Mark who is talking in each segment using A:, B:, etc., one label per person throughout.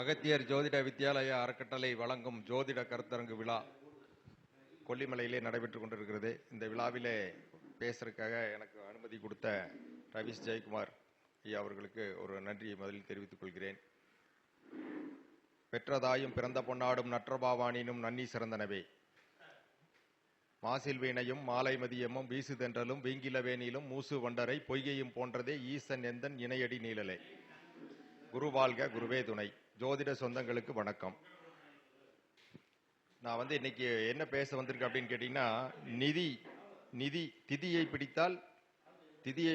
A: அகத்தியர் ஜோதிட வித்யாலய அறக்கட்டளை வழங்கும் ஜோதிட கருத்தரங்கு விழா கொல்லிமலையிலே நடைபெற்றுக் கொண்டிருக்கிறது. இந்த விழாவிலே பேசுறதுக்காக எனக்கு அனுமதி கொடுத்த ரவிஷ் ஜெயக்குமார் ஐயா அவர்களுக்கு ஒரு நன்றியை முதலில் தெரிவித்துக் கொள்கிறேன். பெற்றதாயும் பிறந்த பொன்னாடும் நற்றபாவானினும் நன்னி சிறந்தனவே, மாசில் வீணையும் மாலை மதியமும் வீசுதென்றலும் வீங்கில வேணிலும் மூசு வண்டரை பொய்கையும் போன்றதே ஈசன் எந்தன் இணையடி நீழலே. குருவாழ்க, குருவே துணை. ஜோதிட சொந்தங்களுக்கு வணக்கம். நான் இன்னைக்கு என்ன பேச வந்திருக்கேன் அப்படின்னு கேட்டீங்கன்னா, நிதி திதியை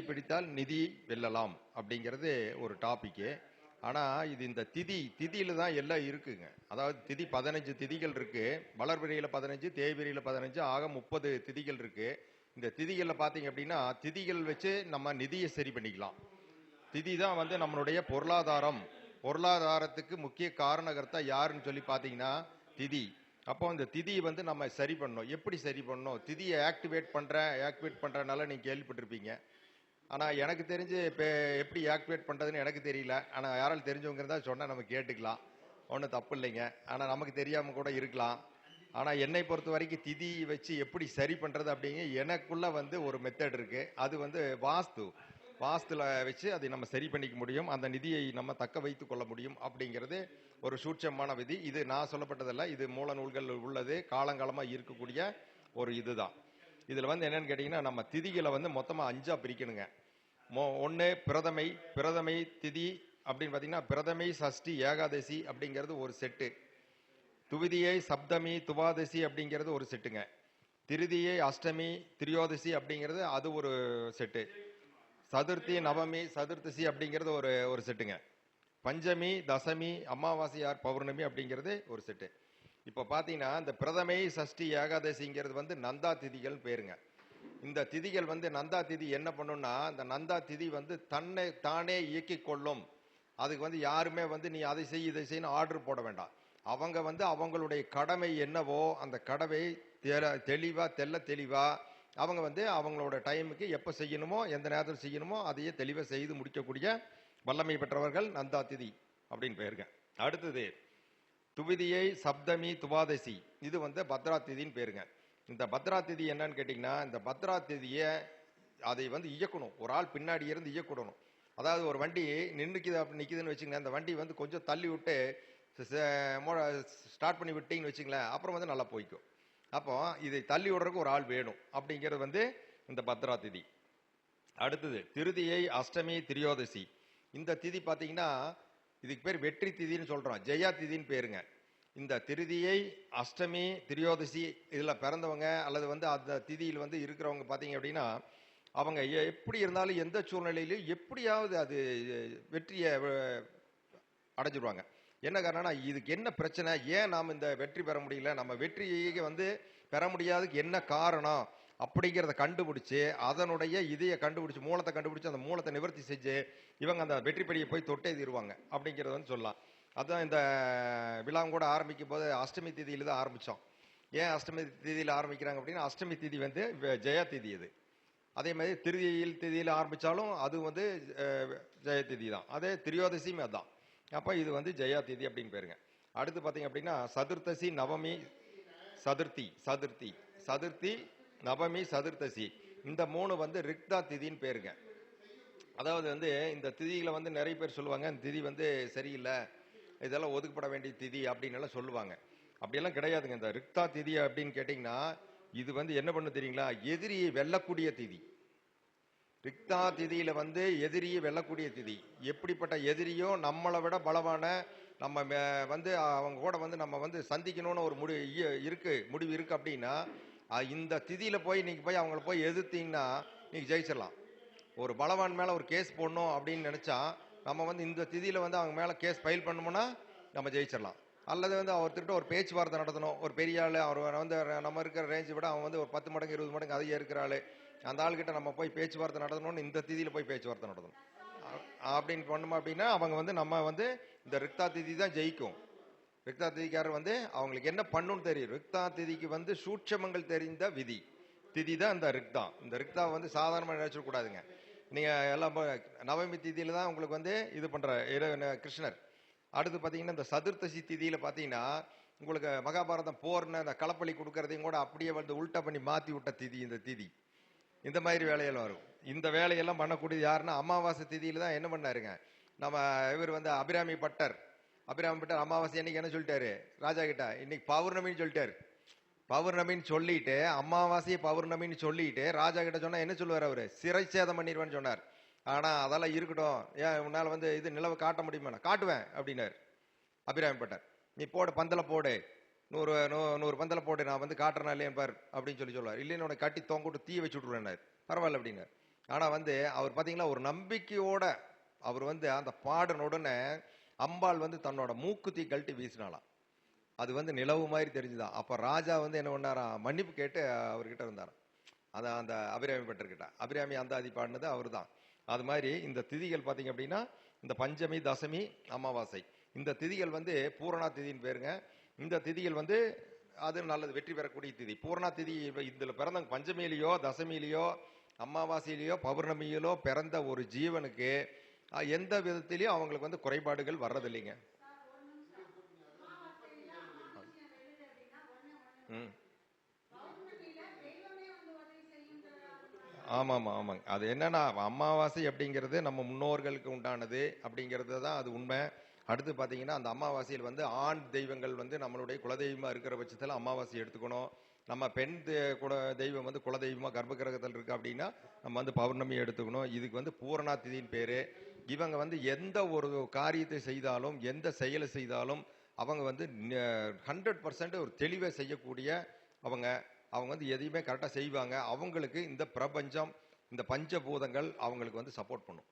A: பிடித்தால் நிதி வெல்லலாம் அப்படிங்கிறது ஒரு டாபிக்கு. ஆனா இது இந்த திதியில தான் எல்லாம் இருக்குங்க. அதாவது திதி 15 திதிகள் இருக்கு. வளர்பிறையில 15, தேய்பிறையில 15, ஆக 30 திதிகள் இருக்கு. இந்த திதிகள்ல பாத்தீங்க அப்படின்னா, திதிகள் வச்சு நம்ம நிதியை சரி பண்ணிக்கலாம். திதி தான் நம்மளுடைய பொருளாதாரத்துக்கு முக்கிய காரணகர்த்தா யாருன்னு சொல்லி பாத்தீங்கன்னா திதி. அப்போ இந்த திதி நம்ம சரி பண்ணணும். எப்படி சரி பண்ணணும்? திதியை ஆக்டிவேட் பண்றதுனால நீங்க கேள்விப்பட்டிருப்பீங்க. ஆனா எனக்கு தெரிஞ்சு இப்போ எப்படி ஆக்டிவேட் பண்றதுன்னு எனக்கு தெரியல. ஆனா யாராலும் தெரிஞ்சவங்க இருந்தா சொன்னா நம்ம கேட்டுக்கலாம், ஒன்றும் தப்பு இல்லைங்க. ஆனா நமக்கு தெரியாம கூட இருக்கலாம். ஆனா என்னை பொறுத்த வரைக்கும் திதி வச்சு எப்படி சரி பண்றது அப்படிங்க எனக்குள்ள ஒரு மெத்தட் இருக்கு. அது வாஸ்துல வச்சு அதை நம்ம சரி பண்ணிக்க முடியும். அந்த நிதியை நம்ம தக்க வைத்துக் கொள்ள முடியும் அப்படிங்கிறது ஒரு சூட்சமான விதி. இது நான் சொல்லப்பட்டதல்ல, இது மூல நூல்கள் உள்ளது, காலங்காலமா இருக்கக்கூடிய ஒரு இதுதான். இதுல என்னன்னு கேட்டீங்கன்னா, நம்ம திதிகளை மொத்தமா 5ஆ பிரிக்கணுங்க. ஒன்னு பிரதமை திதி அப்படின்னு பாத்தீங்கன்னா, பிரதமை, சஷ்டி, ஏகாதசி அப்படிங்கிறது ஒரு செட்டு. துவிதியை, சப்தமி, துவாதசி அப்படிங்கிறது ஒரு செட்டுங்க. திருதியை, அஷ்டமி, திரியோதசி அப்படிங்கிறது அது ஒரு செட்டு. சதுர்த்தி, நவமி, சதுர்த்தசி அப்படிங்கிறது ஒரு செட்டுங்க. பஞ்சமி, தசமி, அமாவாசையார், பௌர்ணமி அப்படிங்கிறது ஒரு செட்டு. இப்ப பாத்தீங்கன்னா, இந்த பிரதமை, சஷ்டி, ஏகாதசிங்கிறது நந்தா திதிகள் பேருங்க. இந்த திதிகள் நந்தா திதி என்ன பண்ணும்னா, இந்த நந்தா திதி தானே இயக்கிக் கொள்ளும். அதுக்கு யாருமே நீ அதை செய் இதை செய்யணும் ஆர்டர் போட வேண்டாம். அவங்க அவங்களுடைய கடமை என்னவோ அந்த கடமை தெளிவா அவங்க அவங்களோட டைமுக்கு எப்ப செய்யணுமோ, எந்த நேரத்தில் செய்யணுமோ அதையே தெளிவா செய்து முடிக்கக்கூடிய வல்லமை பெற்றவர்கள் நந்தா திதி அப்படின்னு பேருங்க. அடுத்தது துவிதியை, சப்தமி, துவாதசி, இது பத்ரா திதின்னு பேருங்க. இந்த பத்ரா திதி என்னன்னு கேட்டீங்கன்னா, இந்த பத்ரா திதியை அதை இயக்கணும். ஒரு ஆள் பின்னாடி இருந்து இயக்கணும். அதாவது ஒரு வண்டி நிக்குதுன்னு வச்சுங்களேன், அந்த வண்டி கொஞ்சம் தள்ளி விட்டு ஸ்டார்ட் பண்ணி விட்டீங்கன்னு வச்சுங்களேன், அப்புறம் நல்லா போய்க்கும். அப்போ இதை தள்ளி விடுறதுக்கு ஒரு ஆள் வேணும் அப்படிங்கிறது இந்த பத்ரா திதி. அடுத்தது திருதியை, அஷ்டமி, திரியோதசி. இந்த திதி பாத்தீங்கன்னா, இதுக்கு பேர் வெற்றி திதின்னு சொல்றோம், ஜெயா திதின்னு பேருங்க. இந்த திருதியை, அஷ்டமி, திரியோதசி இதுல பிறந்தவங்க அல்லது அந்த திதியில் இருக்கிறவங்க பாத்தீங்க அப்படின்னா, அவங்க எப்படி இருந்தாலும் எந்த சூழ்நிலையிலும் எப்படியாவது அது வெற்றியை அடைஞ்சிருவாங்க. என்ன காரணம்னா, இதுக்கு என்ன பிரச்சனை, ஏன் நாம் இந்த வெற்றி பெற முடியல, நம்ம வெற்றியை பெற முடியாததுக்கு என்ன காரணம் அப்படிங்கிறத கண்டுபிடிச்சு, அதனுடைய இதையை கண்டுபிடிச்சு, மூலத்தை கண்டுபிடிச்சு, அந்த மூலத்தை நிவர்த்தி செஞ்சு இவங்க அந்த வெற்றி படியை போய் தொட்டே தீருவாங்க அப்படிங்கிறத சொல்லலாம். அதுதான் இந்த விழா கூட ஆரம்பிக்கும் போது அஷ்டமி திதியில தான் ஆரம்பிச்சோம். ஏன் அஷ்டமி திதியில ஆரம்பிக்கிறாங்க அப்படின்னா, அஷ்டமி திதி ஜெயா திதி. அது அதே மாதிரி திதியில ஆரம்பிச்சாலும் அது ஜெய திதி தான். அதே திரியோதசியும் அதுதான். அப்ப இது ஜெயா திதி அப்படின்னு பேருங்க. அடுத்து பாத்தீங்க அப்படின்னா, சதுர்த்தசி, நவமி, சதுர்த்தி, நவமி, சதுர்த்தசி, இந்த 3 ரிக்தா திதின்னு பேருங்க. அதாவது இந்த திதிகளை நிறைய பேர் சொல்லுவாங்க, இந்த திதி சரியில்லை, இதெல்லாம் ஒதுக்கப்பட வேண்டிய திதி அப்படின்னு எல்லாம் சொல்லுவாங்க. அப்படியெல்லாம் கிடையாதுங்க. இந்த ரிக்தா திதி அப்படின்னு கேட்டீங்கன்னா, இது என்ன பண்ணு தெரியுங்களா, எதிரியை வெல்லக்கூடிய திதி. ரிக்தா திதியில எதிரியை வெல்லக்கூடிய திதி. எப்படிப்பட்ட எதிரியோ நம்மளை விட பலவான நம்ம அவங்க கூட நம்ம சந்திக்கணும்னு ஒரு முடிவு இருக்கு அப்படின்னா, இந்த திதியில நீங்க போய் அவங்கள போய் எதிர்த்தீங்கன்னா நீங்க ஜெயிச்சிடலாம். ஒரு பலவான் மேல ஒரு கேஸ் போடணும் அப்படின்னு நினைச்சா, நம்ம இந்த திதியில அவங்க மேல கேஸ் ஃபைல் பண்ணோம்னா நம்ம ஜெயிச்சிடலாம். அல்லது அவர்கிட்ட ஒரு பேச்சுவார்த்தை நடத்தணும். ஒரு பெரிய ஆளு, அவர் நம்ம இருக்கிற ரேஞ்சை விட அவன் ஒரு 10 மடங்கு 20 மடங்கு அதிகம் இருக்கிற ஆளு, அந்த ஆள்கிட்ட நம்ம போய் பேச்சுவார்த்தை நடத்தணும்னு இந்த திதியில போய் பேச்சுவார்த்தை நடத்தணும் அப்படின்னு பண்ணோம் அப்படின்னா, அவங்க நம்ம இந்த ரிக்தா திதி தான் ஜெயிக்கும். ரிக்தா திதிக்காரர் அவங்களுக்கு என்ன பண்ணுன்னு தெரியும். ரிக்தா திதிக்கு சூட்சமங்கள் தெரிந்த திதி தான் இந்த ரிக்தா. இந்த ரிக்தா சாதாரணமாக நினைச்சிடக்கூடாதுங்க. நீங்க எல்லாம் நவமி திதியில தான் உங்களுக்கு இது பண்ற கிருஷ்ணர். அடுத்து பார்த்தீங்கன்னா இந்த சதுர்த்தசி திதியில பார்த்தீங்கன்னா உங்களுக்கு மகாபாரதம் போர்னு அந்த களப்பலி கொடுக்கறதையும் கூட அப்படியே வந்து உல்டா பண்ணி மாத்தி விட்ட திதி இந்த திதி. இந்த மாதிரி வேலையெல்லாம் வரும். இந்த வேலையெல்லாம் பண்ணக்கூடியது யாருன்னா அமாவாசை திதியில தான் என்ன பண்ணாருங்க நம்ம இவர் வந்து அபிராமி பட்டர் அமாவாசை அன்னைக்கு என்ன சொல்லிட்டாரு ராஜா கிட்ட, இன்னைக்கு பௌர்ணமின்னு சொல்லிட்டாரு. பௌர்ணமின்னு சொல்லிட்டு அமாவாசையை பௌர்ணமின்னு சொல்லிட்டு ராஜா கிட்ட சொன்னா என்ன சொல்லுவார் அவரு, சிறைச்சேதம் பண்ணிடுவேன்னு சொன்னார். ஆனா அதெல்லாம் இருக்கட்டும், ஏன் உன்னால வந்து இது நிலவு காட்ட முடியுமா, காட்டுவேன் அப்படின்னாரு அபிராமி பட்டர். நீ போடு பந்தல போடு, 100 பந்தல போடு, நான் வந்து காட்டுறேன் இல்லையா பார் அப்படின்னு சொல்லுவார். இல்லைன்னு உனக்கு கட்டி தொங்கிட்டு தீ வச்சு விட்டுருவேன், பரவாயில்ல அப்படின்னாரு. ஆனா வந்து அவர் பாத்தீங்களா ஒரு நம்பிக்கையோட அவர் வந்து அந்த பாடின உடனே அம்பாள் வந்து தன்னோட மூக்குத்தி கழட்டி வீசினாலாம். அது வந்து நிலவு மாதிரி தெரிஞ்சுதான். அப்ப ராஜா வந்து என்ன பண்ணாரா, மன்னிப்பு கேட்டு அவர்கிட்ட இருந்தாராம். அதான் அந்த அபிராமி பட்டர்கிட்ட. அபிராமி அந்தாதி பாடினது அவர் தான். அது மாதிரி இந்த திதிகள் பாத்தீங்க அப்படின்னா இந்த பஞ்சமி தசமி அமாவாசை இந்த திதிகள் வந்து பூரணா திதின்னு பேருங்க. இந்த திதிகள் வந்து அது நல்லது, வெற்றி பெறக்கூடிய திதி. பூரணா திதி இதுல பிறந்த பஞ்சமியிலையோ தசமியிலையோ அமாவாசையிலையோ பௌர்ணமியிலோ பிறந்த ஒரு ஜீவனுக்கு எந்த விதத்திலையும் அவங்களுக்கு வந்து குறைபாடுகள் வர்றதில்லைங்க. ஆமாமா ஆமாங்க. அது என்னன்னா அமாவாசை அப்படிங்கிறது நம்ம முன்னோர்களுக்கு உண்டானது அப்படிங்கிறது தான் அது உண்மை. அடுத்து பாத்தீங்கன்னா அந்த அமாவாசையில் வந்து ஆண் தெய்வங்கள் வந்து நம்மளுடைய குலதெய்வமா இருக்கிற பட்சத்தில் அமாவாசை எடுத்துக்கணும். நம்ம பெண் தெய்வம் வந்து குலதெய்வமா கர்ப்பகிரகத்தில் இருக்கு அப்படின்னா நம்ம வந்து பௌர்ணமி எடுத்துக்கணும். இதுக்கு வந்து பூரணா திதின்னு பேரு. இவங்க வந்து எந்த ஒரு காரியத்தை செய்தாலும் எந்த செயலை செய்தாலும் அவங்க வந்து 100% ஒரு தெளிவை செய்யக்கூடிய அவங்க வந்து எதையுமே கரெக்டாக செய்வாங்க. அவங்களுக்கு இந்த பிரபஞ்சம் இந்த பஞ்சபூதங்கள் அவங்களுக்கு வந்து சப்போர்ட் பண்ணும்.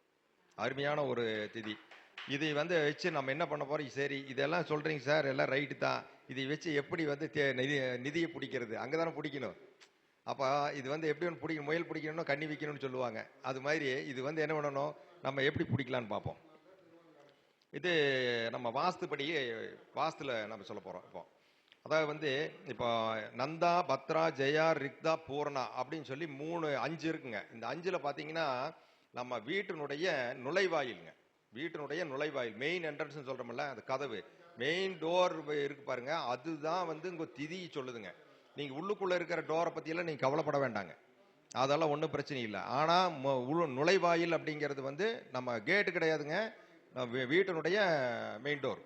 A: அருமையான ஒரு திதி. இதை வந்து வச்சு நம்ம என்ன பண்ண போறோம், சரி இதெல்லாம் சொல்றீங்க சார், எல்லாம் ரைட்டு தான், இதை வச்சு எப்படி வந்து நிதியை பிடிக்கிறது, அங்கதானே பிடிக்கணும். அப்ப இது வந்து எப்படி ஒன்று பிடிக்கணும், முயல் பிடிக்கணும்னு கண்ணி வைக்கணும்னு சொல்லுவாங்க. அது மாதிரி இது வந்து என்ன பண்ணணும், நம்ம எப்படி பிடிக்கலான்னு பார்ப்போம். இது நம்ம வாஸ்துபடி வாஸ்துல நம்ம சொல்ல போறோம். இப்போ அதாவது வந்து இப்போ நந்தா பத்ரா ஜெயா ரிக்தா பூர்ணா அப்படின்னு சொல்லி 5 இருக்குங்க. இந்த 5ல பாத்தீங்கன்னா நம்ம வீட்டினுடைய நுழைவாயிலுங்க, வீட்டினுடைய நுழைவாயில் மெயின் என்ட்ரன்ஸ் சொல்றோம்ல, அந்த கதவு மெயின் டோர் இருக்கு பாருங்க, அதுதான் வந்து உங்க திதி சொல்லுதுங்க. நீங்க உள்ளுக்குள்ள இருக்கிற டோரை பத்தி எல்லாம் நீங்க கவலைப்பட வேண்டாங்க, அதெல்லாம் ஒன்றும் பிரச்சனை இல்லை. ஆனா நுழைவாயில் அப்படிங்கிறது வந்து நம்ம கேட்டு கிடையாதுங்க, வீட்டினுடைய மெயின் டோர்.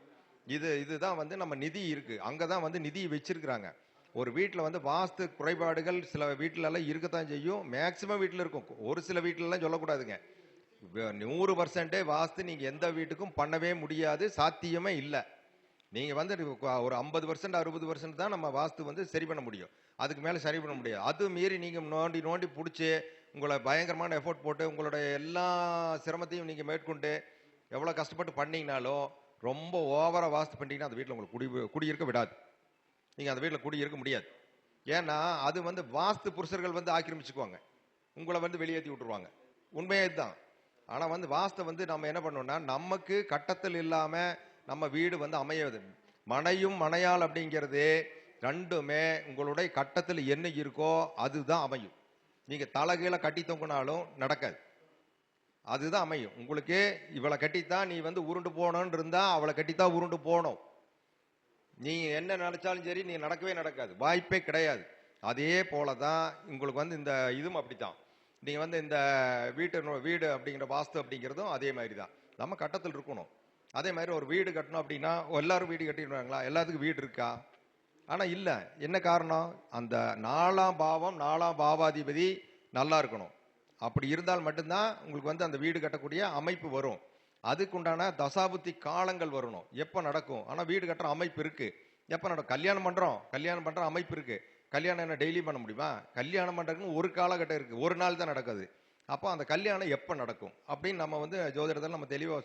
A: இதுதான் வந்து நம்ம நிதி இருக்கு, அங்கதான் வந்து நிதி வச்சிருக்கிறாங்க. ஒரு வீட்டில் வந்து வாஸ்து குறைபாடுகள் சில வீட்டுல எல்லாம் இருக்கத்தான் செய்யும், மேக்சிமம் வீட்டில் இருக்கும். ஒரு சில வீட்டுல எல்லாம் சொல்லக்கூடாதுங்க. 100% வாஸ்து நீங்க எந்த வீட்டுக்கும் பண்ணவே முடியாது, சாத்தியமே இல்லை. நீங்க வந்து ஒரு 50% 60% தான் நம்ம வாஸ்து வந்து சரி பண்ண முடியும், அதுக்கு மேல சரி பண்ண முடியாது. அது மீறி நீங்க நோண்டி நோண்டி பிடிச்சி உங்களை பயங்கரமான எஃபோர்ட் போட்டு உங்களுடைய எல்லா சிரமத்தையும் நீங்க மேற்கொண்டு எவ்வளவு கஷ்டப்பட்டு பண்ணீங்கனாலும் ரொம்ப ஓவரா வாஸ்து பண்ணிட்டீங்கன்னா அந்த வீட்டில் உங்களுக்கு குடியிருக்க விடாது, நீங்க அந்த வீட்டில் குடியிருக்க முடியாது. ஏன்னா அது வந்து வாஸ்து புருஷர்கள் வந்து ஆக்கிரமிச்சுக்குவாங்க, உங்களை வந்து வெளியேற்றி விட்டுருவாங்க. உண்மையே இதுதான். ஆனா வந்து வாஸ்து வந்து நம்ம என்ன பண்ணோம்னா நமக்கு கட்டத்தில் இல்லாம நம்ம வீடு வந்து அமையாது. மனையும் மனையால் அப்படிங்கிறது ரெண்டுமே உங்களுடைய கட்டத்தில் என்ன இருக்கோ அதுதான் அமையும். நீங்க தலைகீழ கட்டி தொங்கினாலும் நடக்காது, அதுதான் அமையும். உங்களுக்கு இவளை கட்டித்தான் நீ வந்து உருண்டு போனோன்னு இருந்தா அவளை கட்டித்தான் உருண்டு போனோம். நீ என்ன நினைச்சாலும் சரி, நீ நடக்கவே நடக்காது, வாய்ப்பே கிடையாது. அதே போலதான் உங்களுக்கு வந்து இந்த இதுவும் அப்படித்தான். நீங்க வந்து இந்த வீடு அப்படிங்கிற வாஸ்து அப்படிங்கிறதும் அதே மாதிரி தான், நம்ம கட்டத்தில் இருக்கணும். அதே மாதிரி ஒரு வீடு கட்டணும் அப்படின்னா எல்லாரும் வீடு கட்டிடுவாங்களா, எல்லாத்துக்கும் வீடு இருக்கா? ஆனா இல்ல. என்ன காரணம், அந்த 4ஆம் பாவம் 4ஆம் பாவாதிபதி நல்லா இருக்கணும். அப்படி இருந்தால் மட்டும்தான் உங்களுக்கு வந்து அந்த வீடு கட்டக்கூடிய அமைப்பு வரும். அதுக்குண்டான தசாபுத்தி காலங்கள் வரணும், எப்ப நடக்கும். ஆனா வீடு கட்டுற அமைப்பு இருக்கு, எப்ப நடக்கும்? கல்யாணம் பண்ற அமைப்பு இருக்கு. கல்யாணம் என்ன டெய்லி பண்ண முடியுமா? கல்யாணம் பண்றதுக்கு ஒரு காலகட்டம் இருக்கு, ஒரு நாள் தான் நடக்குது. அப்போ அந்த கல்யாணம் எப்ப நடக்கும் அப்படின்னு நம்ம வந்து ஜோதிடத்தில் நம்ம தெளிவா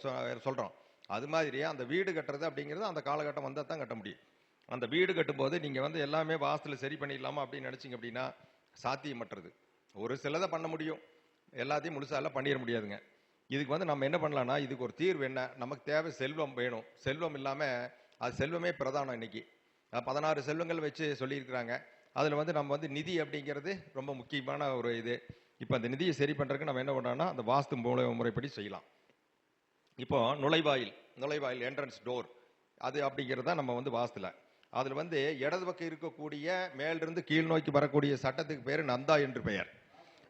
A: சொல்றோம். அது மாதிரி அந்த வீடு கட்டுறது அப்படிங்கிறது அந்த காலகட்டம் வந்தா தான் கட்ட முடியும். அந்த வீடு கட்டும்போது நீங்க வந்து எல்லாமே வாஸ்துல சரி பண்ணிடலாமா அப்படின்னு நினைச்சீங்க அப்படின்னா சாத்தியமற்றது. ஒரு சிலதை பண்ண முடியும், எல்லாத்தையும் முழுசா எல்லாம் பண்ணிட முடியாதுங்க. இதுக்கு வந்து நம்ம என்ன பண்ணலாம்னா இதுக்கு ஒரு தீர்வு என்ன, நமக்கு தேவை செல்வம் வேணும். செல்வம் இல்லாம அது செல்வமே பிரதானம். இன்னைக்கு 16 செல்வங்கள் வச்சு சொல்லியிருக்கிறாங்க. அதுல வந்து நம்ம வந்து நிதி அப்படிங்கிறது ரொம்ப முக்கியமான ஒரு இது. இப்ப அந்த நிதியை சரி பண்றதுக்கு நம்ம என்ன பண்றோம்னா அந்த வாஸ்து முறைப்படி செய்யலாம். இப்போ நுழைவாயில் என்ட்ரன்ஸ் டோர் அது அப்படிங்கிறத நம்ம வந்து வாஸ்துல அதுல வந்து இடது பக்கம் இருக்கக்கூடிய மேலிருந்து கீழ் நோக்கி வரக்கூடிய சட்டத்துக்கு பேர் நந்தா என்று பெயர்.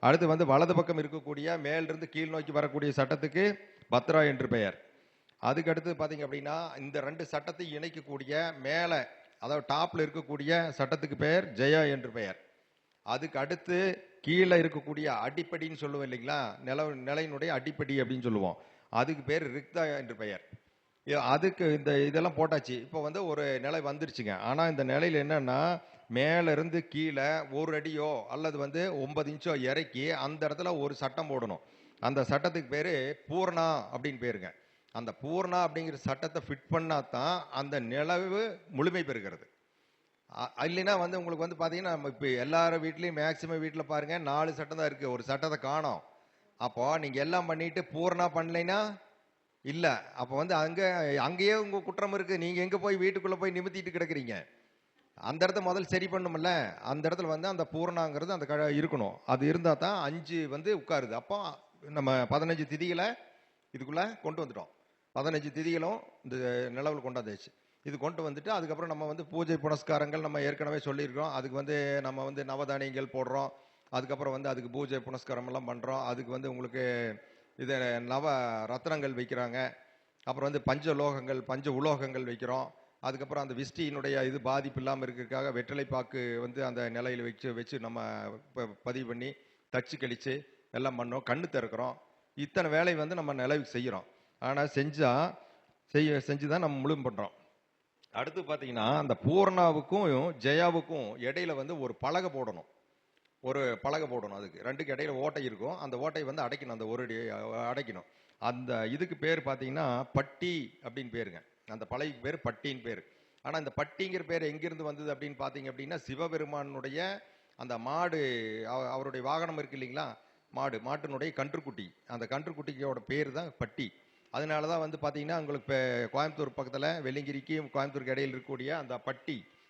A: அடுத்து வந்து வலது பக்கம் இருக்கக்கூடிய மேலிருந்து கீழ் நோக்கி வரக்கூடிய சட்டத்துக்கு பத்ரா என்று பெயர். அதுக்கு அடுத்து பாத்தீங்க அப்படின்னா இந்த ரெண்டு சட்டத்தை இணைக்கக்கூடிய மேல, அதாவது டாப்ல இருக்கக்கூடிய சட்டத்துக்கு பெயர் ஜெயா என்று பெயர். அதுக்கு அடுத்து கீழே இருக்கக்கூடிய அடிப்படின்னு சொல்லுவோம் இல்லைங்களா, நிலையினுடைய அடிப்படி அப்படின்னு சொல்லுவோம், அதுக்கு பேர் ரிக்தா என்று பெயர். அதுக்கு இந்த இதெல்லாம் போட்டாச்சு. இப்போ வந்து ஒரு நிலை வந்துருச்சுங்க. ஆனா இந்த நிலையில என்னன்னா, மேல இருந்து கீழே ஒரு அடியோ அல்லது வந்து 9 இன்ச்சோ இறக்கி அந்த இடத்துல ஒரு சட்டம் போடணும். அந்த சட்டத்துக்கு பேரு பூர்ணா அப்படின்னு பேருங்க. அந்த பூர்ணா அப்படிங்கிற சட்டத்தை ஃபிட் பண்ணா தான் அந்த நிலவு முழுமை பெறுகிறது. இல்லைன்னா வந்து உங்களுக்கு வந்து பாத்தீங்கன்னா, இப்போ எல்லாரும் வீட்லயும் மேக்சிமம் வீட்டில் பாருங்க 4 சட்டம் தான் இருக்கு, ஒரு சட்டத்தை காணோம். அப்போ நீங்க எல்லாம் பண்ணிட்டு பூர்ணா பண்ணலைன்னா இல்ல, அப்ப வந்து அங்கேயே உங்க குற்றம் இருக்கு. நீங்க எங்க போய் வீட்டுக்குள்ள போய் நிமித்திட்டு கிடக்குறீங்க? அந்த இடத்த முதல்ல சரி பண்ணும்ல. அந்த இடத்துல வந்து அந்த பூர்ணாங்கிறது அந்த இருக்கணும். அது இருந்தா தான் 5 வந்து உட்காருது. அப்போ நம்ம 15 திதிகளை இதுக்குள்ள கொண்டு வந்துட்டோம். 15 திதிகளும் இந்த நிலவில் கொண்டாந்தாச்சு. இது கொண்டு வந்துட்டு அதுக்கப்புறம் நம்ம வந்து பூஜை புனஸ்காரங்கள் நம்ம ஏற்கனவே சொல்லியிருக்கோம். அதுக்கு வந்து நம்ம வந்து நவதானியங்கள் போடுறோம். அதுக்கப்புறம் வந்து அதுக்கு பூஜை புனஸ்காரம் எல்லாம் பண்றோம். அதுக்கு வந்து உங்களுக்கு இது நவ ரத்னங்கள் வைக்கிறாங்க. அப்புறம் வந்து பஞ்ச லோகங்கள், பஞ்ச உலோகங்கள் வைக்கிறோம். அதுக்கப்புறம் அந்த விஷ்டியினுடைய இது பாதிப்பு இல்லாமல் இருக்கிறதுக்காக வெற்றிலைப்பாக்கு வந்து அந்த நிலையில் வச்சு நம்ம பதிவு பண்ணி தச்சு கழிச்சு எல்லாம் பண்ணோம். கண்ணு திறக்கிறோம். இத்தனை வேலை வந்து நம்ம நிலவுக்கு செய்கிறோம். ஆனால் செஞ்சுதான் நம்ம முழு பண்றோம். அடுத்து பார்த்தீங்கன்னா, அந்த பூர்ணாவுக்கும் ஜெயாவுக்கும் இடையில வந்து ஒரு பலகை போடணும். அதுக்கு ரெண்டுக்கு இடையில ஓட்டை இருக்கும். அந்த ஓட்டை வந்து அடைக்கணும். அந்த ஒரு அடைக்கணும். அந்த இதுக்கு பேர் பார்த்தீங்கன்னா பட்டி அப்படின்னு பேருங்க. அந்த பலகைக்கு பேர் பட்டின்னு பேர். ஆனா இந்த பட்டிங்கிற பேர் எங்கிருந்து வந்தது அப்படின்னு பார்த்தீங்க அப்படின்னா, சிவபெருமானுடைய அந்த மாடு, அவருடைய வாகனம் இருக்கு இல்லைங்களா, மாட்டினுடைய கன்றுக்குட்டி, அந்த கன்றுக்குட்டியோட பேர் தான் பட்டி. அதனாலதான் வந்து பாத்தீங்கன்னா உங்களுக்கு கோயம்புத்தூர் பக்கத்துல வெள்ளிங்கிரிக்கு கோயம்புத்தூருக்கு இடையில் இருக்கக்கூடிய அந்த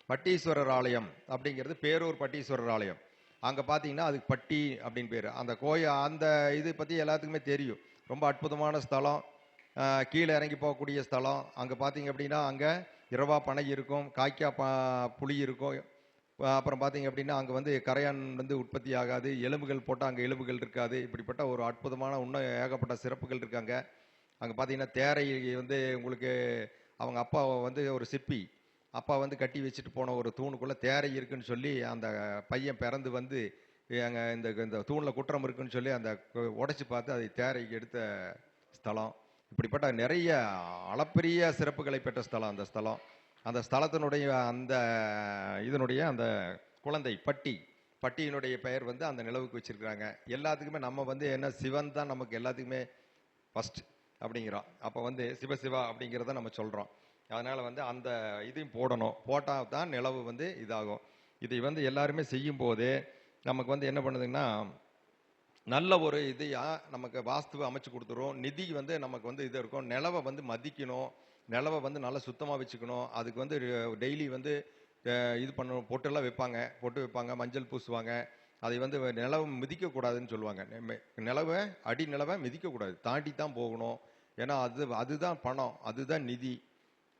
A: பட்டீஸ்வரர் ஆலயம் அப்படிங்கிறது பேரூர் பட்டீஸ்வரர் ஆலயம். அங்க பாத்தீங்கன்னா அதுக்கு பட்டி அப்படின்னு பேரு. அந்த அந்த இது பத்தி எல்லாத்துக்குமே தெரியும். ரொம்ப அற்புதமான ஸ்தலம். கீழே இறங்கி போகக்கூடிய ஸ்தலம். அங்க பாத்தீங்க அப்படின்னா அங்க இரவா பனை இருக்கும், காய்க்கா புளி இருக்கும். அப்புறம் பாத்தீங்க அப்படின்னா அங்க வந்து கரையான் வந்து உற்பத்தி ஆகாது, எலும்புகள் போட்டால் அங்க எலும்புகள் இருக்காது. இப்படிப்பட்ட ஒரு அற்புதமான இன்னும் ஏகப்பட்ட சிறப்புகள் இருக்காங்க. அங்க பாத்தீங்கன்னா தேரை வந்து உங்களுக்கு அவங்க அப்பா வந்து ஒரு சிற்பி, அப்பா வந்து கட்டி வச்சுட்டு போன ஒரு தூணுக்குள்ள தேரை இருக்குன்னு சொல்லி அந்த பையன் பிறந்து வந்து அங்க இந்த தூண்ல குற்றம் இருக்குன்னு சொல்லி அந்த உடைச்சு பார்த்து அதை தேரை எடுத்த ஸ்தலம். இப்படிப்பட்ட நிறைய அளப்பரிய சிறப்புகளை பெற்ற ஸ்தலம் அந்த ஸ்தலம். அந்த ஸ்தலத்தினுடைய அந்த இதனுடைய அந்த குழந்தை பட்டியினுடைய பெயர் வந்து அந்த நிலவுக்கு வச்சிருக்காங்க. எல்லாத்துக்குமே நம்ம வந்து என்ன, சிவன் தான் நமக்கு எல்லாத்துக்குமே ஃபர்ஸ்ட் அப்படிங்கிறோம். அப்போ வந்து சிவசிவா அப்படிங்கிறத நம்ம சொல்றோம். அதனால வந்து அந்த இதையும் போடணும். போட்டால் தான் நிலவு வந்து இதாகும். இதை வந்து எல்லாருமே செய்யும் போது நமக்கு வந்து என்ன பண்ணுதுன்னா, நல்ல ஒரு இதையா நமக்கு வாஸ்துவை அமைச்சு கொடுத்துரும். நிதி வந்து நமக்கு வந்து இது இருக்கும். நிலவை வந்து மதிக்கணும், நிலவை வந்து நல்லா சுத்தமாக வச்சுக்கணும். அதுக்கு வந்து டெய்லி வந்து இது பண்ணணும். பொட்டெல்லாம் வைப்பாங்க, மஞ்சள் பூசுவாங்க. அதை வந்து நிலவை மிதிக்கக்கூடாதுன்னு சொல்லுவாங்க. நிலவை மிதிக்கக்கூடாது, தாண்டி தான் போகணும். ஏன்னா அதுதான் பணம், அதுதான் நிதி,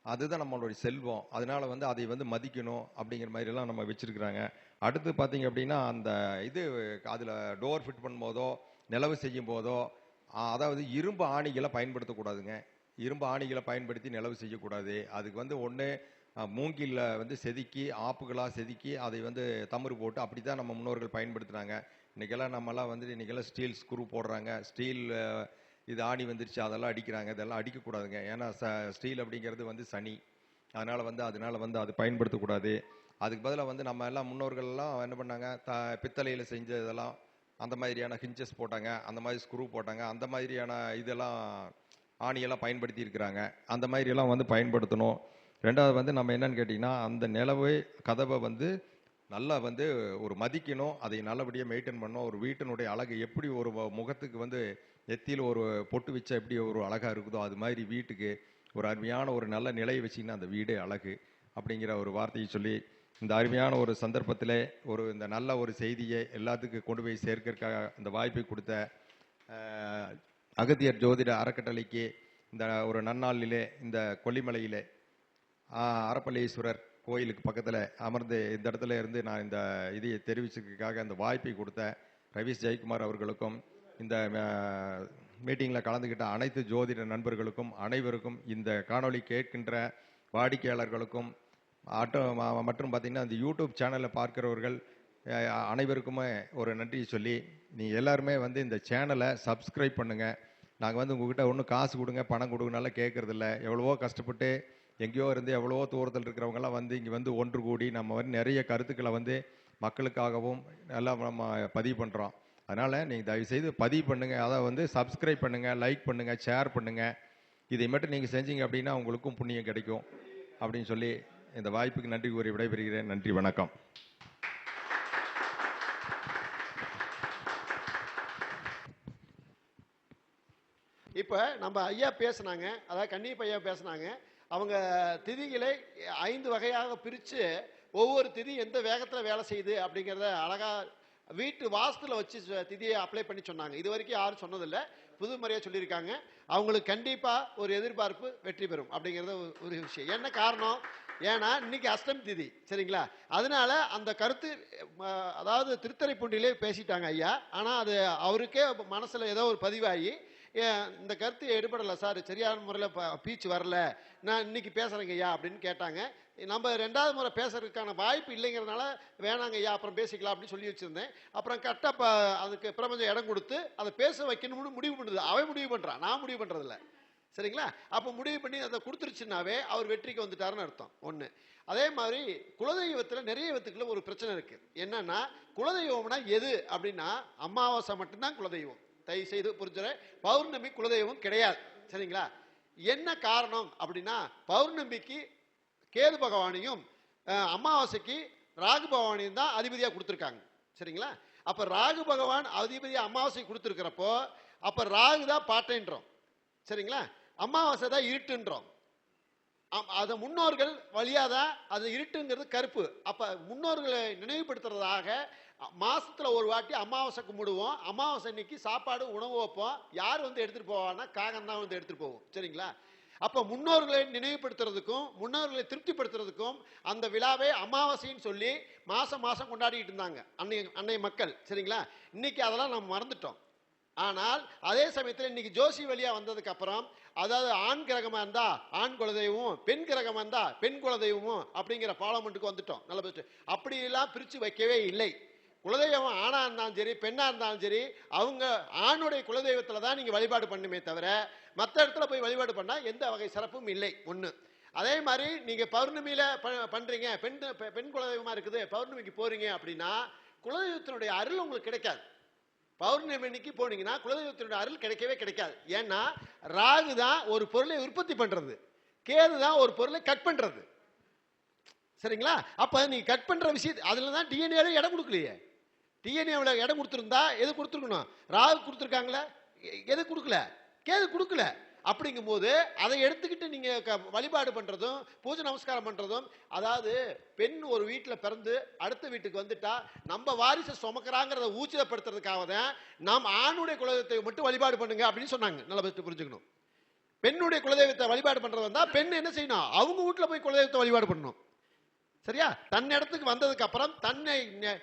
A: அதுதான் நம்மளுடைய செல்வம். அதனால வந்து அதை வந்து மதிக்கணும் அப்படிங்கிற மாதிரி எல்லாம் நம்ம வச்சிருக்கிறாங்க. அடுத்து பார்த்தீங்க அப்படின்னா அந்த இது அதில் டோர் ஃபிட் பண்ணும் போதோ நிலவு செய்யும் போதோ அதாவது இரும்பு ஆணிகளை பயன்படுத்தக்கூடாதுங்க. இரும்பு ஆணிகளை பயன்படுத்தி நிலவு செய்யக்கூடாது. அதுக்கு வந்து ஒன்று மூங்கில வந்து செதுக்கி, ஆப்புகளாக செதுக்கி அதை வந்து தமறு போட்டு அப்படி தான் நம்ம முன்னோர்கள் பயன்படுத்துனாங்க. இன்னைக்கெல்லாம் நம்மலாம் வந்து இன்னைக்கெல்லாம் ஸ்டீல் ஸ்க்ரூ போடுறாங்க, ஸ்டீல் இது ஆணி வந்துருச்சு, அதெல்லாம் அடிக்கிறாங்க. இதெல்லாம் அடிக்கக்கூடாதுங்க. ஏன்னா ஸ்டீல் அப்படிங்கிறது வந்து சனி. அதனால வந்து அது பயன்படுத்தக்கூடாது. அதுக்கு பதிலாக வந்து நம்ம எல்லாம் முன்னோர்கள் எல்லாம் என்ன பண்ணாங்க, பித்தளையில செஞ்ச இதெல்லாம் அந்த மாதிரியான ஹிஞ்சஸ் போட்டாங்க, அந்த மாதிரி ஸ்க்ரூ போட்டாங்க, அந்த மாதிரியான இதெல்லாம் ஆணியெல்லாம் பயன்படுத்தி இருக்கிறாங்க. அந்த மாதிரி எல்லாம் வந்து பயன்படுத்தணும். ரெண்டாவது வந்து நம்ம என்னன்னு கேட்டிங்கன்னா, அந்த நிலவை கதவை வந்து நல்லா வந்து ஒரு மதிக்கணும், அதை நல்லபடியாக மெயின்டைன் பண்ணணும். ஒரு வீட்டினுடைய அழகு எப்படி ஒரு முகத்துக்கு வந்து நெத்தியில் ஒரு பொட்டு வச்சா எப்படி ஒரு அழகாக இருக்குதோ அது மாதிரி வீட்டுக்கு ஒரு அருமையான ஒரு நல்ல நிலையை வச்சிங்கன்னா அந்த வீடே அழகு அப்படிங்கிற ஒரு வார்த்தையை சொல்லி இந்த அருமையான ஒரு சந்தர்ப்பத்தில் இந்த நல்ல ஒரு செய்தியை எல்லாத்துக்கும் கொண்டு போய் சேர்க்கறதுக்காக இந்த வாய்ப்பை கொடுத்த அகத்தியர் ஜோதிட அறக்கட்டளைக்கு இந்த ஒரு நன்னாளிலே இந்த கொல்லிமலையிலே அரப்பள்ளீஸ்வரர் கோயிலுக்கு பக்கத்தில் அமர்ந்து இந்த இடத்துல இருந்து நான் இந்த இதை தெரிவிச்சதுக்காக அந்த வாய்ப்பை கொடுத்த ரவீஷ் ஜெயக்குமார் அவர்களுக்கும், இந்த மீட்டிங்கில் கலந்துக்கிட்ட அனைத்து ஜோதிட நண்பர்களுக்கும், அனைவருக்கும், இந்த காணொளி கேட்கின்ற வாடிக்கையாளர்களுக்கும், மற்றும் பார்த்திங்கன்னா இந்த யூடியூப் சேனலை பார்க்கிறவர்கள் அனைவருக்குமே ஒரு நன்றி சொல்லி, நீங்கள் எல்லாருமே வந்து இந்த சேனலை சப்ஸ்கிரைப் பண்ணுங்கள். நாங்கள் வந்து உங்ககிட்ட ஒன்றும் காசு கொடுங்க, பணம் கொடுங்கனால கேட்குறதில்ல. எவ்வளவோ கஷ்டப்பட்டு எங்கேயோ இருந்து எவ்வளவோ தூரத்தில் இருக்கிறவங்கலாம் வந்து இங்கே வந்து ஒன்று கூடி நம்ம வந்து நிறைய கருத்துக்களை வந்து மக்களுக்காகவும் எல்லாம் நம்ம பதிவு பண்ணுறோம். அதனால் நீங்கள் தயவுசெய்து பதிவு பண்ணுங்கள், அதை வந்து சப்ஸ்கிரைப் பண்ணுங்கள், லைக் பண்ணுங்கள், ஷேர் பண்ணுங்கள். இதை மட்டும் நீங்கள் செஞ்சீங்க அப்படின்னா உங்களுக்கும் புண்ணியம் கிடைக்கும் அப்படின்னு சொல்லி இந்த வாய்ப்புக்கு நன்றி கூறி விடைபெறுகிறேன். நன்றி, வணக்கம்.
B: இப்போ நம்ம ஐயா பேசுனாங்க, அதாவது கன்னியப்ப ஐயா பேசுனாங்க. அவங்க திதிகளை 5 வகையாக பிரித்து ஒவ்வொரு திதி எந்த வேகத்தில் வேலை செய்யுது அப்படிங்கிறத அழகாக வீட்டு வாஸ்துல வச்சு திதியை அப்ளை பண்ணி சொன்னாங்க. இது வரைக்கும் யாரும் சொன்னதில்லை, புது முறையாக சொல்லியிருக்காங்க. அவங்களுக்கு கண்டிப்பாக ஒரு எதிர்பார்ப்பு வெற்றி பெறும் அப்படிங்கிறத ஒரு விஷயம். என்ன காரணம்? ஏன்னா இன்னைக்கு அஷ்டமி திதி, சரிங்களா? அதனால அந்த கருத்து அதாவது திருத்துறைப்பூண்டிலே பேசிட்டாங்க ஐயா. ஆனால் அது அவருக்கே மனசில் ஏதோ ஒரு பதிவாகி இந்த கருத்து எடுபடலை சார், சரியான முறையில் பீச்சு வரல, நான் இன்னைக்கு பேசுகிறேங்க ஐயா அப்படின்னு கேட்டாங்க. நம்ம 2வது முறை பேசுறதுக்கான வாய்ப்பு இல்லைங்கிறதுனால வேணாங்க ஐயா அப்புறம் பேசிக்கலாம் அப்படின்னு சொல்லி வச்சுருந்தேன். அப்புறம் கரெக்டாக அதுக்கு பிரபஞ்சம் இடம் கொடுத்து அதை பேச வைக்கணும்னு முடிவு பண்ணுது. அவன் முடிவு பண்ணுறான், நான் முடிவு பண்ணுறதில்ல, சரிங்களா? அப்போ முடிவு பண்ணி அதை கொடுத்துருச்சுன்னாவே அவர் வெற்றிக்கு வந்துட்டாருன்னு அர்த்தம். ஒன்று. அதே மாதிரி குலதெய்வத்தில் நிறைய விதத்துக்குள்ள ஒரு பிரச்சனை இருக்குது. என்னன்னா, குலதெய்வம்னா எது அப்படின்னா அமாவாசை மட்டும்தான் குலதெய்வம். தயவு செய்து புரிஞ்சுற, பௌர்ணமி குலதெய்வம் கிடையாது, சரிங்களா? என்ன காரணம் அப்படின்னா, பௌர்ணமிக்கு கேது பகவானையும் அமாவாசைக்கு ராகு பகவானையும் தான் அதிபதியாக கொடுத்துருக்காங்க, சரிங்களா? அப்போ ராகு பகவான் அதிபதியாக அமாவாசை கொடுத்துருக்கிறப்போ அப்போ ராகு தான் பாட்டைன்றோம், சரிங்களா? அமாவாசை தான் இருட்டுன்றோம். அதை முன்னோர்கள் வழியாக தான் அது இருட்டுங்கிறது கருப்பு. அப்போ முன்னோர்களை நினைவுபடுத்துறதாக மாசத்துல ஒரு வாட்டி அமாவாசை கும்பிடுவோம். அமாவாசை அன்னைக்கு சாப்பாடு உணவு வைப்போம். யார் வந்து எடுத்துட்டு போவான்னா காகம் தான் வந்து எடுத்துட்டு போவோம், சரிங்களா? அப்போ முன்னோர்களை நினைவுபடுத்துறதுக்கும் முன்னோர்களை திருப்திப்படுத்துறதுக்கும் அந்த விழாவை அமாவாசைன்னு சொல்லி மாசம் மாசம் கொண்டாடிட்டு இருந்தாங்க அன்னைய மக்கள், சரிங்களா? இன்னைக்கு அதெல்லாம் நம்ம மறந்துட்டோம். ஆனால் அதே சமயத்தில் இன்னைக்கு ஜோசி வழியா வந்ததுக்கு அப்புறம், அதாவது ஆண் கிரகமா இருந்தா ஆண் குலதெய்வமும், பெண் கிரகமா இருந்தா பெண் குலதெய்வமும் அப்படிங்கிற பார்லமெண்ட்டுக்கு வந்துட்டோம். நல்ல பெஸ்ட். அப்படியெல்லாம் பிரித்து வைக்கவே இல்லை. குலதெய்வம் ஆணா இருந்தாலும் சரி பெண்ணா இருந்தாலும் சரி, அவங்க ஆணுடைய குலதெய்வத்தில் தான் நீங்கள் வழிபாடு பண்ணுமே தவிர மற்ற இடத்துல போய் வழிபாடு பண்ணால் எந்த வகை சிறப்பும் இல்லை. ஒன்று. அதே மாதிரி நீங்கள் பௌர்ணமியில் பண்ணுறீங்க, பெண் குலதெய்வமாக இருக்குது, பௌர்ணமிக்கு போகிறீங்க அப்படின்னா குலதெய்வத்தினுடைய அருள் உங்களுக்கு கிடைக்காது. பௌர்ணமி அன்னைக்கு போனீங்கன்னா குலதெய்வத்தினுடைய அருள் கிடைக்கவே கிடைக்காது. ஏன்னா ராகு தான் ஒரு பொருளை உற்பத்தி பண்ணுறது, கேது தான் ஒரு பொருளை கட் பண்ணுறது, சரிங்களா? அப்போ நீ கட் பண்ணுற விஷயம் அதில் தான் டிஎன்ஏல இடம் கொடுக்கலையே. டிஎன்ஏவில் இடம் கொடுத்துருந்தா எது கொடுத்துருக்கணும்? ராகு கொடுத்துருக்காங்களே, எது கொடுக்கல? கேது கொடுக்கல. அப்படிங்கும்போது அதை எடுத்துக்கிட்டு நீங்கள் வழிபாடு பண்ணுறதும் பூஜை நமஸ்காரம் பண்ணுறதும், அதாவது பெண் ஒரு வீட்டில் பிறந்து அடுத்த வீட்டுக்கு வந்துட்டா நம்ம வாரிசை சுமக்கிறாங்கிறத ஊச்சப்படுத்துறதுக்காக தான் நாம் ஆணுடைய குலதெய்வத்தை மட்டும் வழிபாடு பண்ணுங்க அப்படின்னு சொன்னாங்க. நல்லா பெஸ்ட் புரிஞ்சுக்கணும். பெண்ணுடைய குலதெய்வத்தை வழிபாடு பண்ணுறது வந்தால் பெண் என்ன செய்யணும்? அவங்க வீட்டில் போய் குலதெய்வத்தை வழிபாடு பண்ணணும், சரியா? தன் இடத்துக்கு வந்ததுக்கு அப்புறம் தன்னை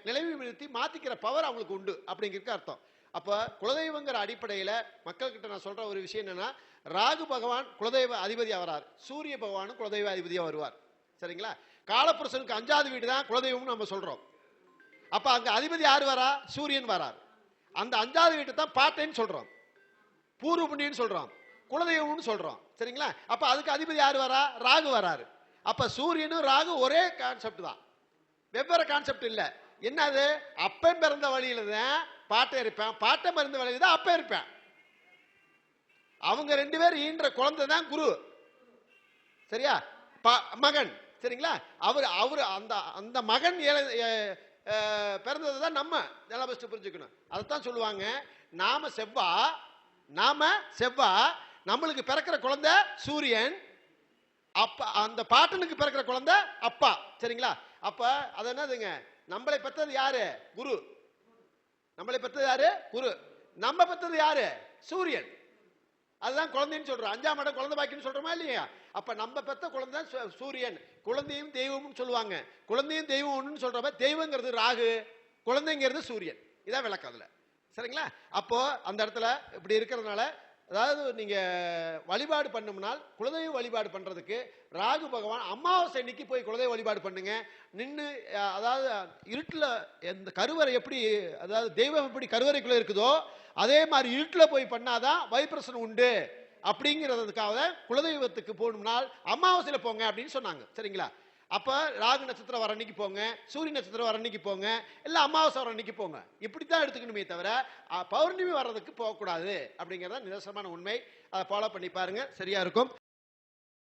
B: நிலைநிறுத்தி மாத்திக்கிற பவர் அவங்களுக்கு உண்டு அப்படிங்கிறது அர்த்தம். அப்ப குலதெய்வங்கிற அடிப்படையில மக்கள் கிட்ட நான் சொல்ற ஒரு விஷயம் என்னன்னா, ராகு பகவான் குலதெய்வ அதிபதியா வரார், சூரிய பகவானும் குலதெய்வ அதிபதியா வருவார், சரிங்களா? காலப்புருஷனுக்கு 5வது வீடு தான் குலதெய்வம் நம்ம சொல்றோம். அப்ப அங்க அதிபதி யாரு வரா? சூரியன் வரார். அந்த 5வது வீட்டை தான் பாட்டைன்னு சொல்றோம், பூர்வ புண்ணியன்னு சொல்றோம், குலதெய்வம்னு சொல்றோம், சரிங்களா? அப்ப அதுக்கு அதிபதி யாரு வரா? ராகு வராரு. அப்ப சூரியனும் ராகு ஒரே கான்செப்ட் தான், வெவ்வேறு கான்செப்ட் இல்ல. என்னது? அப்பன் பிறந்த வழியில தான் பாட்டை இருப்பேன், பாட்டை பிறந்த வழியில தான் அப்ப இருப்பேன். அவங்க 2 பேரும் ஈன்ற குழந்தை தான் குரு, சரியா? மகன், சரிங்களா? அவரு அந்த மகன் பிறந்தது தான் நம்ம. நல்லா பெஸ்ட் புரிஞ்சுக்கணும். அதைத்தான் சொல்லுவாங்க, நாம செவ்வா நம்மளுக்கு பிறக்கிற குழந்தை சூரியன், அப்பா அந்த பாட்டனுக்கு பிறக்கிற குழந்தை அப்பா, சரிங்களா? அப்ப அது என்னதுங்க? நம்மளை பெற்றது யாரு? குரு. நம்மளை பெற்றது யாரு? குரு. நம்ம பெற்றது யாரு? சூரியன். அதுதான் குழந்தைன்னு சொல்றோம். 5ஆம் இடம் குழந்தை பாக்கின்னு சொல்றோமா இல்லையா? அப்ப நம்ம பெத்த குழந்தை சூரியன், குழந்தையும் தெய்வமும் சொல்லுவாங்க. குழந்தையும் தெய்வம் ஒண்ணுன்னு சொல்றப்ப தெய்வங்கிறது ராகு, குழந்தைங்கிறது சூரியன். இதான் விளக்கம் அதுல. சரிங்களா? அப்போ அந்த இடத்துல இப்படி இருக்கிறதுனால, அதாவது நீங்க வழிபாடு பண்ணும்னால் குலதெய்வ வழிபாடு பண்றதுக்கு ராகு பகவான் அமாவாசை அன்னைக்கு போய் குலதெய்வ வழிபாடு பண்ணுங்க. நின்று அதாவது இருட்டுல இந்த கருவறை எப்படி, அதாவது தெய்வம் எப்படி கருவறைக்குள்ள இருக்குதோ அதே மாதிரி இருட்டுல போய் பண்ணாதான் வைப்ரேஷன் உண்டு அப்படிங்கிறதுக்காக குலதெய்வத்துக்கு போகணும்னால் அமாவாசையில போங்க அப்படின்னு சொன்னாங்க. சரிங்களா? அப்ப ராகு நட்சத்திரம் வர அன்னைக்கு போங்க, சூரிய நட்சத்திரம் வர அன்னைக்கு போங்க, இல்ல அமாவாசை வர அன்னைக்கு போங்க. இப்படித்தான் எடுத்துக்கணுமே தவிர பௌர்ணமி வர்றதுக்கு போகக்கூடாது அப்படிங்கிறத நிதர்சனமான உண்மை. அதை ஃபாலோ பண்ணி பாருங்க, சரியா இருக்கும்.